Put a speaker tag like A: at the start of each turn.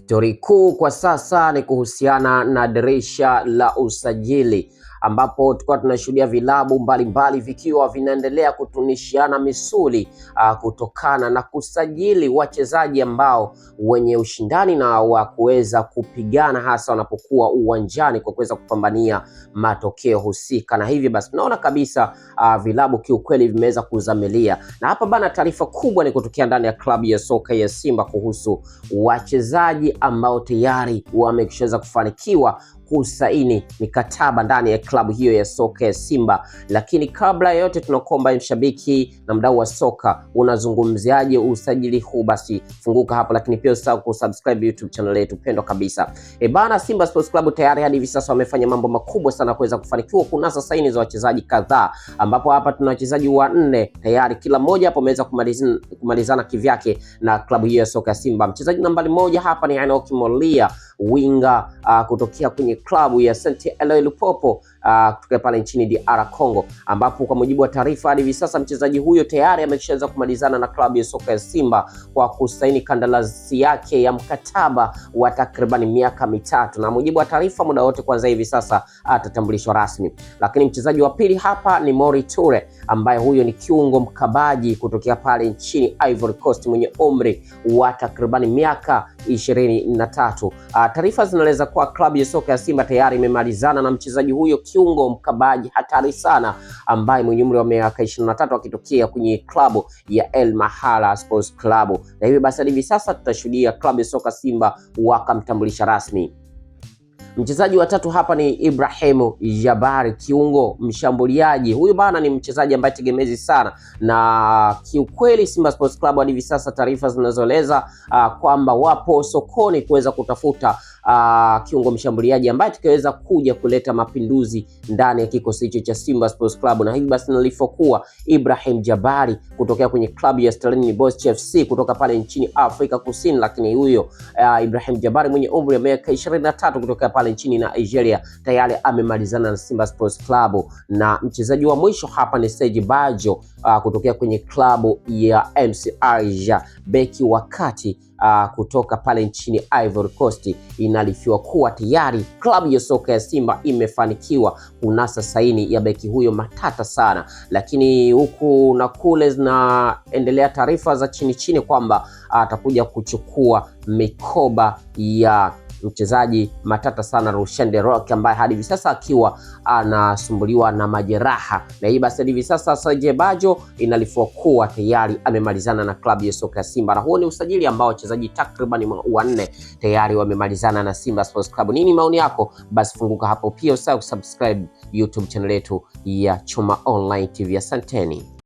A: Stori kuu kwa sasa ni kuhusiana na dirisha la usajili, ambapo tulikuwa tunashuhudia vilabu mbalimbali vikiwa vinaendelea kutunishiana misuli kutokana na kusajili wachezaji ambao wenye ushindani na wa kuweza kupigana hasa wanapokuwa uwanjani kwa kuweza kupambania matokeo husika. Na hivi basi tunaona kabisa vilabu kiukweli vimeweza kuzamilia. Na hapa bana, taarifa kubwa ni kutokea ndani ya klabu ya soka ya Simba kuhusu wachezaji ambao tayari wameshaweza kufanikiwa kusaini mikataba ndani ya klabu hiyo ya soka ya Simba. Lakini kabla ya yote, tunakuomba mshabiki na mdau wa soka, unazungumziaje usajili huu? Basi funguka hapo, lakini pia usisahau kusubscribe YouTube channel yetu pendwa kabisa. Bana, Simba Sports Club tayari hadi hivi sasa wamefanya mambo makubwa sana kuweza kufanikiwa kunasa saini za wachezaji kadhaa, ambapo hapa tuna wachezaji wanne tayari, kila mmoja hapo ameweza kumalizana kivyake na klabu hiyo ya soka ya Simba. Mchezaji nambari moja hapa ni Enock Molia, winga kutokea kwenye klabu ya Saint Eloi Lupopo kutoka pale nchini DR Congo, ambapo kwa mujibu wa taarifa hadi hivi sasa mchezaji huyo tayari ameshaweza kumalizana na klabu ya soka ya Simba kwa kusaini kandarasi yake ya mkataba wa takriban miaka mitatu, na mujibu wa taarifa muda wote kwanza hivi sasa atatambulishwa rasmi. Lakini mchezaji wa pili hapa ni Mori Toure, ambaye huyo ni kiungo mkabaji kutokea pale nchini Ivory Coast mwenye umri wa takriban miaka 23. Taarifa zinaeleza kuwa klabu ya soka ya Simba tayari imemalizana na mchezaji huyo kiungo mkabaji hatari sana ambaye mwenye umri wa miaka 23 akitokea kwenye klabu ya El Mahala Sports Club. Na hivi basi hivi sasa tutashuhudia klabu ya soka Simba wakamtambulisha rasmi. Mchezaji wa tatu hapa ni Ibrahim Jabari, kiungo mshambuliaji. Huyu bana ni mchezaji ambaye tegemezi sana, na kiukweli Simba Sports Club hadi hivi sasa taarifa zinazoeleza kwamba wapo sokoni kuweza kutafuta kiungo mshambuliaji ambaye tukaweza kuja kuleta mapinduzi ndani ya kikosi hicho cha Simba Sports Club. Na hivi basi nilifokuwa Ibrahim Jabari kutokea kwenye klabu ya Stellenbosch FC kutoka pale nchini Afrika Kusini, lakini huyo Ibrahim Jabari mwenye umri wa miaka 23 kutoka pale nchini Nigeria tayari amemalizana na Simba Sports Club. Na mchezaji wa mwisho hapa ni Serge Bajo kutokea kwenye klabu ya MC Alger, beki wakati kutoka pale nchini Ivory Coast. Inalifiwa kuwa tayari klabu ya soka ya Simba imefanikiwa kunasa saini ya beki huyo matata sana, lakini huku na kule zinaendelea taarifa za chini kwamba atakuja kuchukua mikoba ya mchezaji matata sana Rushan De Rock, ambaye hadi hivi sasa akiwa anasumbuliwa na majeraha. Na hii basi hivi sasa Serge Bajo inalifua kuwa tayari amemalizana na klabu ya soka ya Simba, na huo ni usajili ambao wachezaji takriban wanne tayari wamemalizana na Simba Sports Club. Nini maoni yako? Basi funguka hapo, pia usahau kusubscribe YouTube channel yetu ya Chuma Online TV. Asanteni.